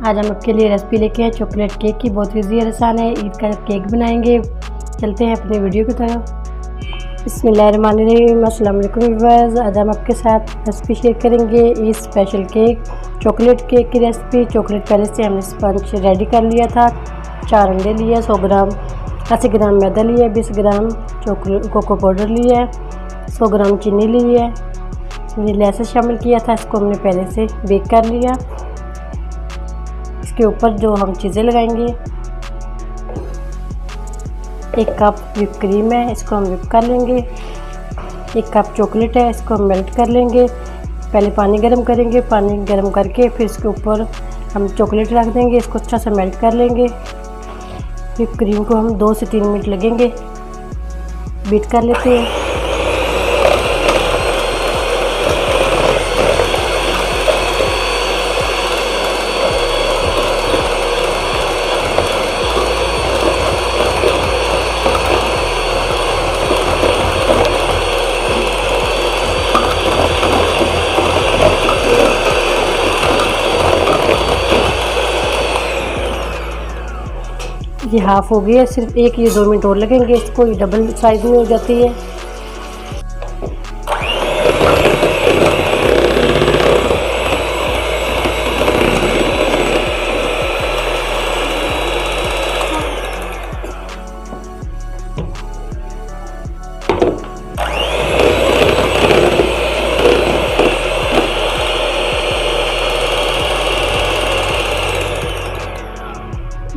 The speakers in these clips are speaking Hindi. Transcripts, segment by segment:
आज हम आपके लिए रेसिपी लेके आए चॉकलेट केक की। बहुत ईजी और आसान है। ईद का केक बनाएंगे। चलते हैं अपनी वीडियो की तरफ। बिस्मिल्लाहिर्रहमानिर्रहीम। अस्सलाम वालेकुम व्यूअर्स। आज हम आपके साथ रेसिपी शेयर करेंगे Eid special cake, chocolate cake की रेसिपी। चॉकलेट पहले से हमने स्पंज रेडी कर लिया था। 4 अंडे लिए, 100 ग्राम 80 ग्राम मैदा लिया, 20 ग्राम कोको पाउडर लिया है, 100 ग्राम चीनी ली है, लेसेस शामिल किया था। इसको हमने पहले से बेक कर लिया। इसके ऊपर जो हम चीज़ें लगाएंगे, 1 कप व्हिप क्रीम है, इसको हम व्हिप कर लेंगे। 1 कप चॉकलेट है, इसको हम मेल्ट कर लेंगे। पहले पानी गर्म करेंगे, पानी गर्म करके फिर इसके ऊपर हम चॉकलेट रख देंगे। इसको अच्छा से मेल्ट कर लेंगे। व्हिप क्रीम को हम 2 से 3 मिनट लगेंगे। बीट कर लेते हैं। ये हाफ़ हो गई है, सिर्फ 1 या 2 मिनट और लगेंगे। इसको ये डबल साइज में हो जाती है।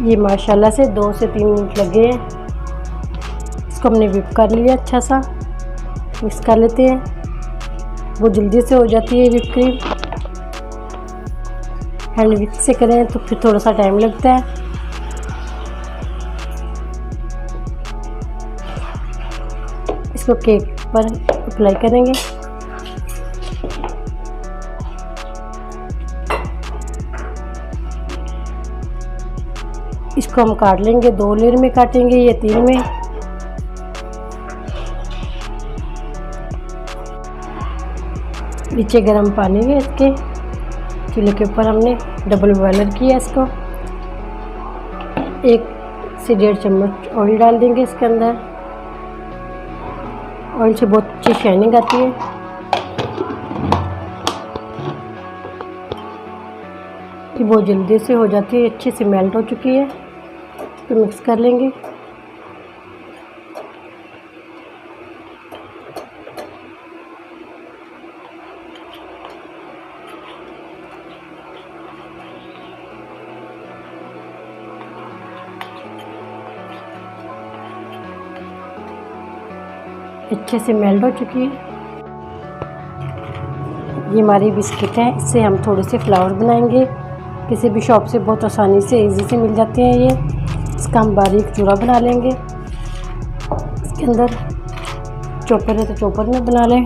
ये माशाल्लाह से 2 से 3 मिनट लगे हैं। इसको हमने व्हिप कर लिया, अच्छा सा मिक्स कर लेते हैं। वो जल्दी से हो जाती है व्हिप क्रीम। हैंड व्हिप से करें तो फिर थोड़ा सा टाइम लगता है। इसको केक पर अप्लाई करेंगे। इसको हम काट लेंगे, 2 लेयर में काटेंगे या 3 में। नीचे गर्म पानी है इसके, चूल्हे के ऊपर हमने डबल बॉयलर किया। इसको 1 से 1.5 चम्मच ऑयल डाल देंगे इसके अंदर। ऑयल से बहुत अच्छी शाइनिंग आती है। ये बहुत जल्दी से हो जाती है, अच्छे से मेल्ट हो चुकी है। तो मिक्स कर लेंगे। अच्छे से मेल्ट हो चुकी है। ये हमारी बिस्किट है, इससे हम थोड़े से फ्लावर बनाएंगे। किसी भी शॉप से बहुत आसानी से इजी से मिल जाते हैं ये। इसका हम बारीक चूरा बना लेंगे। इसके अंदर चॉपर है तो चॉपर में बना लें।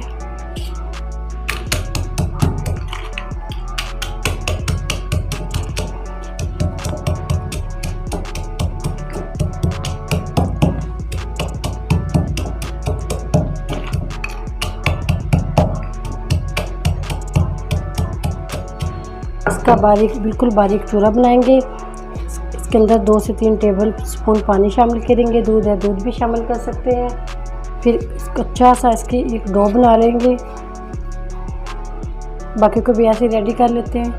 इसका बिल्कुल बारीक चूरा बनाएंगे। इसके अंदर 2 से 3 टेबल स्पून पानी शामिल करेंगे। दूध है, दूध भी शामिल कर सकते हैं। फिर इसको अच्छा सा इसकी एक डो बना लेंगे। बाकी को भी ऐसे रेडी कर लेते हैं।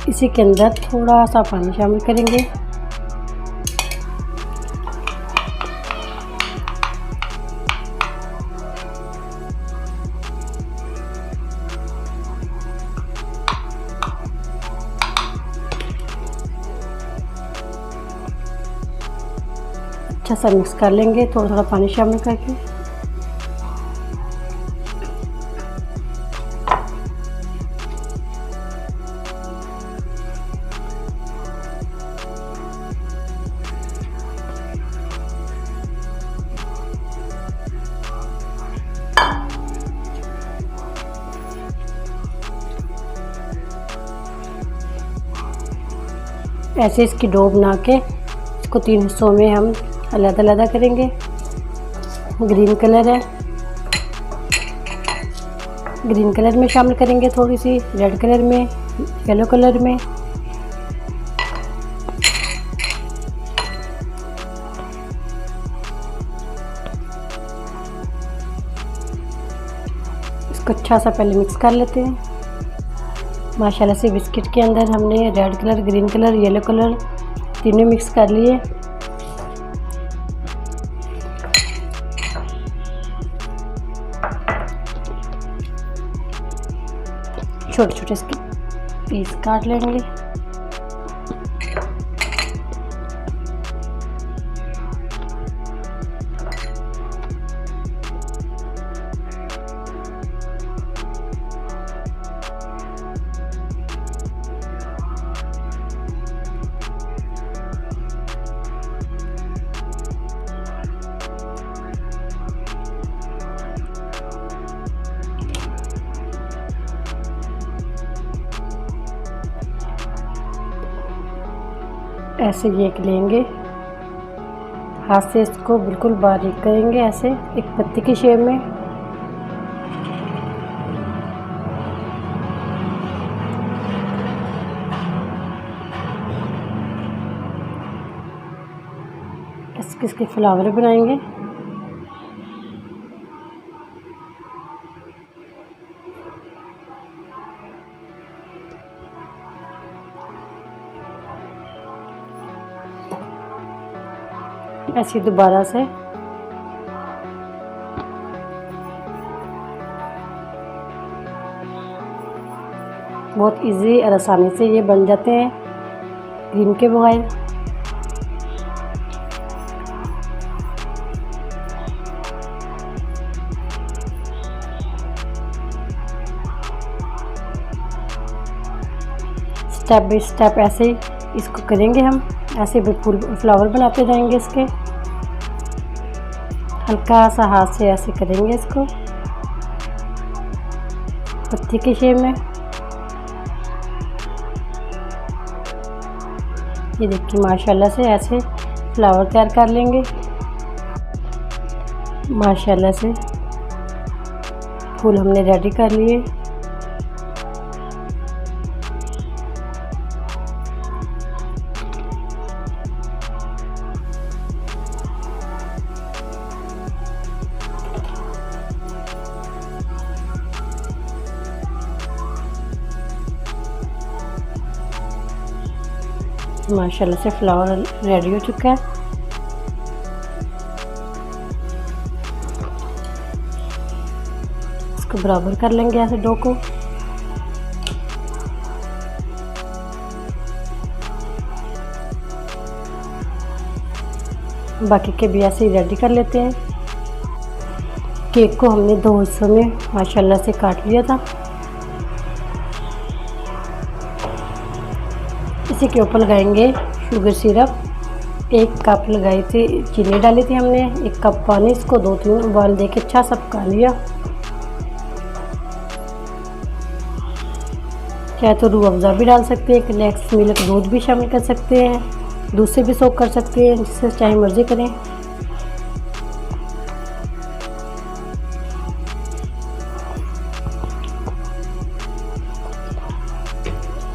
इसी के अंदर थोड़ा सा पानी शामिल करेंगे। अच्छा सा मिक्स कर लेंगे, थोड़ा थोड़ा पानी शामिल करके। ऐसे इसकी डो बना के इसको 3 हिस्सों में हम अलग-अलग करेंगे। ग्रीन कलर है, ग्रीन कलर में शामिल करेंगे, थोड़ी सी रेड कलर में, येलो कलर में, इसको अच्छा सा पहले मिक्स कर लेते हैं। माशाल्लाह से बिस्किट के अंदर हमने red colour, green colour, yellow colour तीनों मिक्स कर लिए। छोटे छोटे इसके पीस काट लेंगे। ऐसे ये लेंगे, हाथ से इसको बिल्कुल बारीक करेंगे, ऐसे एक पत्ती की शेप में। इसके फ्लावर बनाएंगे। ऐसे दोबारा से बहुत इजी और आसानी से ये बन जाते हैं क्रीम के बगैर। स्टेप बाय स्टेप ऐसे ही इसको करेंगे हम। ऐसे फूल फ्लावर बनाते जाएंगे इसके। हल्का सा हाथ से ऐसे करेंगे इसको पत्ती के शेप में। ये देखिए माशाल्लाह से ऐसे फ्लावर तैयार कर लेंगे। माशाल्लाह से फूल हमने रेडी कर लिए। माशाल्लाह से फ्लावर रेडी हो चुका है। इसको बराबर कर लेंगे ऐसे डो को। बाकी के भी ऐसे ही रेडी कर लेते हैं। केक को हमने 2 हिस्सों में माशाल्लाह से काट लिया था। इसी के ऊपर लगाएंगे शुगर सिरप। 1 कप लगाई थी, चीनी डाली थी हमने, 1 कप पानी। इसको 2-3 उबाल दे के अच्छा सा पका लिया। चाहे तो रूह अफ़ज़ा भी डाल सकते हैं, कनेक्स मिल्क दूध भी शामिल कर सकते हैं, दूध से भी सोक कर सकते हैं, जिससे चाहे मर्ज़ी करें।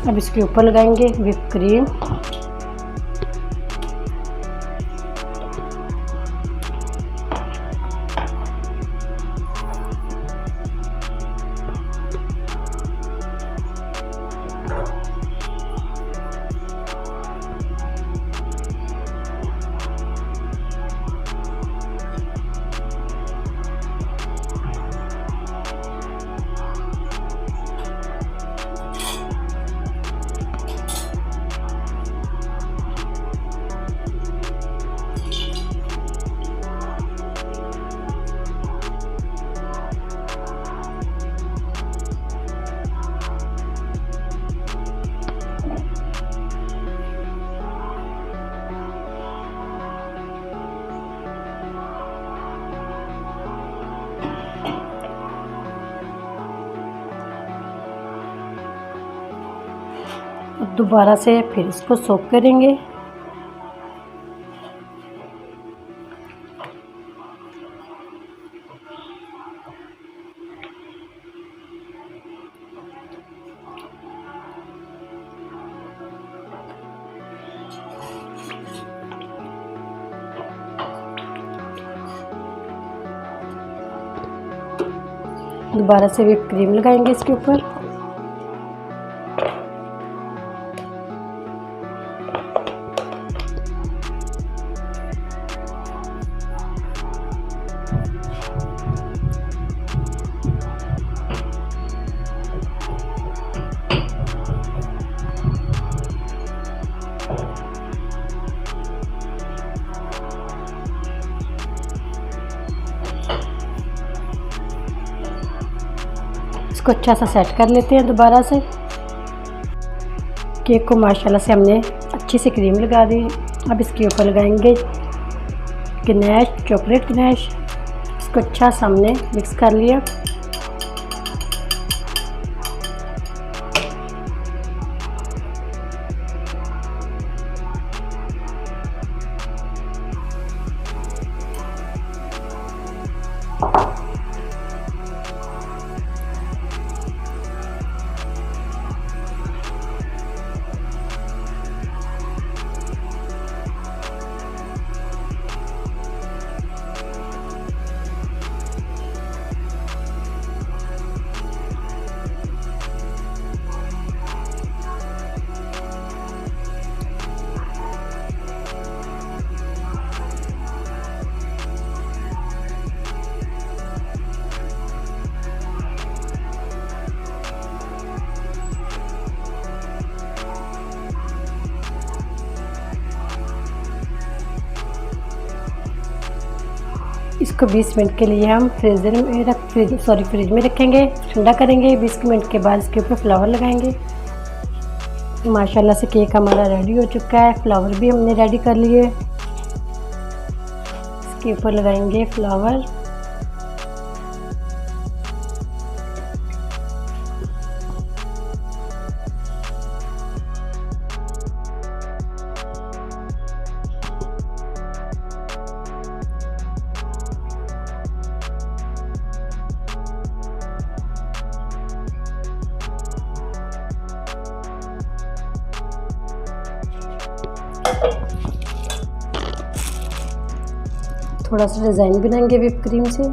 अब इसके ऊपर लगाएंगे व्हिप क्रीम। दोबारा से फिर इसको सोक करेंगे। दोबारा से व्हिप क्रीम लगाएंगे इसके ऊपर। इसको अच्छा सा सेट कर लेते हैं दोबारा से। केक को माशाल्लाह से हमने अच्छी सी क्रीम लगा दी। अब इसके ऊपर लगाएंगे गनैश, चॉकलेट गनैश। इसको अच्छा सा हमने मिक्स कर लिया। इसको 20 मिनट के लिए हम फ्रिज में रखेंगे, ठंडा करेंगे। 20 मिनट के बाद इसके ऊपर फ्लावर लगाएंगे। माशाल्लाह से केक हमारा रेडी हो चुका है। फ्लावर भी हमने रेडी कर लिए। इसके ऊपर लगाएंगे फ्लावर। थोड़ा सा डिज़ाइन बनाएंगे व्हिप क्रीम से।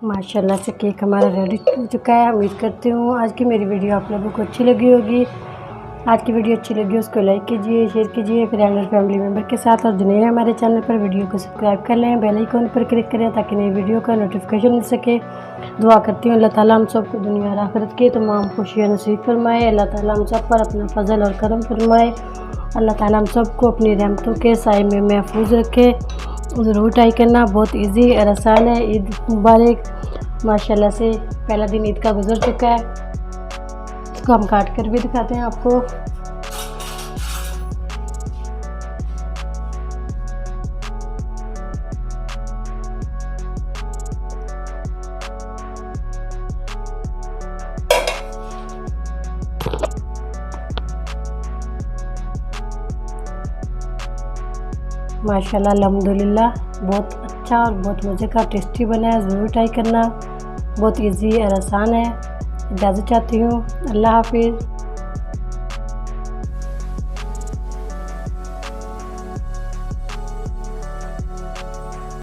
माशाल्लाह से केक हमारा रेडी हो चुका है। उम्मीद करती हूँ आज की मेरी वीडियो आप लोगों को अच्छी लगी होगी। आज की वीडियो अच्छी लगी उसको लाइक कीजिए, शेयर कीजिए फ्रेंड और फैमिली मेम्बर के साथ। और जो नए हैं हमारे चैनल पर वीडियो को सब्सक्राइब कर लें, बेल आइकन पर क्लिक करें ताकि नई वीडियो का नोटिफिकेशन मिल सके। दुआ करती हूँ अल्लाह ताला हम सबको दुनिया और आखिरत की तमाम खुशियाँ नसीब फरमाए। अल्लाह ताला हम सब पर अपना फजल और करम फरमाए। अल्लाह ताला हम सबको अपनी रहमतों के साए में महफूज रखे। ज़रूर ट्राई करना, बहुत इजी और आसान है। ईद मुबारक। माशाल्लाह से पहला दिन ईद का गुजर चुका है। इसको हम काट कर भी दिखाते हैं आपको। माशाल्लाह अल्हम्दुलिल्लाह बहुत अच्छा और बहुत मज़े का टेस्टी बना है। ज़रूर ट्राई करना, बहुत इजी और आसान है। इजाज़त चाहती हूँ। अल्लाह हाफिज़।